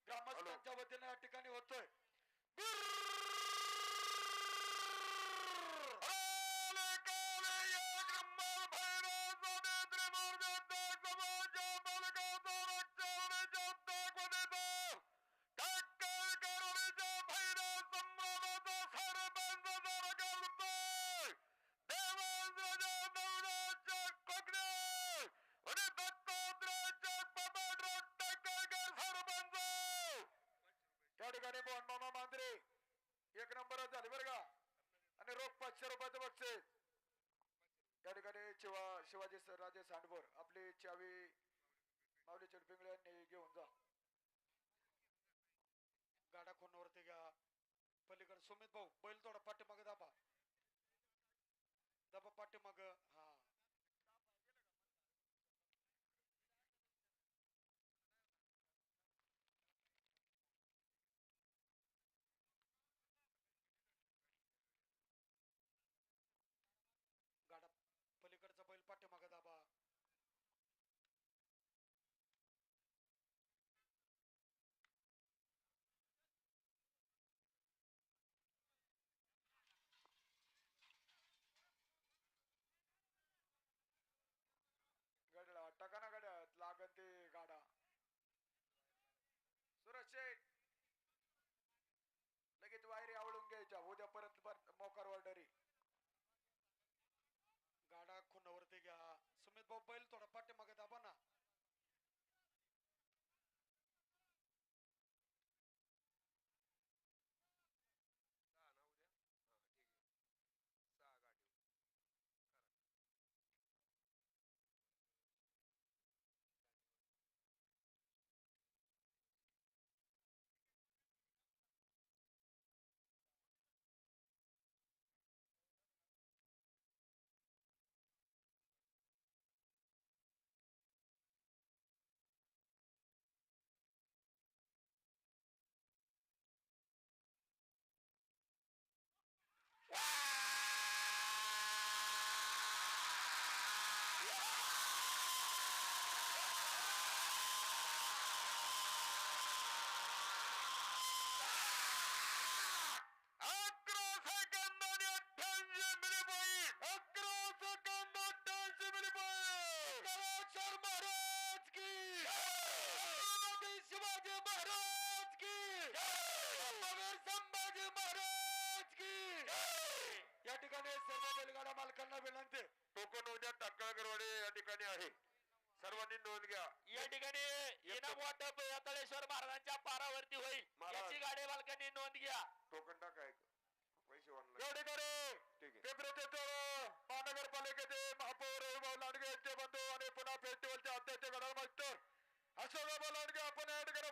ग्रामस्थांच्या वतीनं या ठिकाणी होतोय. त्या ठिकाणी मोहनमामा मांजरे 1 नंबर झाले बरं का. आणि रोख 500 रुपयाचं बक्षीस. त्या ठिकाणी शिवाजी राजे सांडभोर आपली चावी माऊली चिडपिंगळे यांनी घेऊन जा. गाडा कोणावरती घ्या. पलीकडे सुमित भाऊ बैल थोडा पाठीमागे दाबा दाबा पाठीमाग. हा गाडा पलीकडचा बैल पाठीमागे दाबा. गाड्याला टाका ना गाड्यात लागन ते गाडा. सुरज शेठ लगेच वायरी आवळून घ्यायच्या. उद्या परत मोकार ऑर्डरी. गाडा खुणावरती घ्या. सुमित भाऊ बैल थोडा पाठीमागे दाबा ना. उद्या हा ठीक आहे 6 गाठी करा. मालकांना विनंती. टोकन उद्या टाकळकरवाडी या ठिकाणी आहे. सर्वांनी नोंद घ्या. या ठिकाणी इनाम वाटप तळेश्वर महाराजांच्या पारावरती होईल. महाराज. याची गाडी मालकांनी नोंद घ्या. टोकन टाकाय पैसे या ऑनलाईन. ठिकाणी ठीक आहे. पिंपरी महानगरपालिकेचे महापौर रविभाऊ लांडगे यांचे बंधू आणि पुन्हा फेस्टिवलचे अध्यक्ष गणमास्टर अशोक लांडगे आपण या ठिकाणी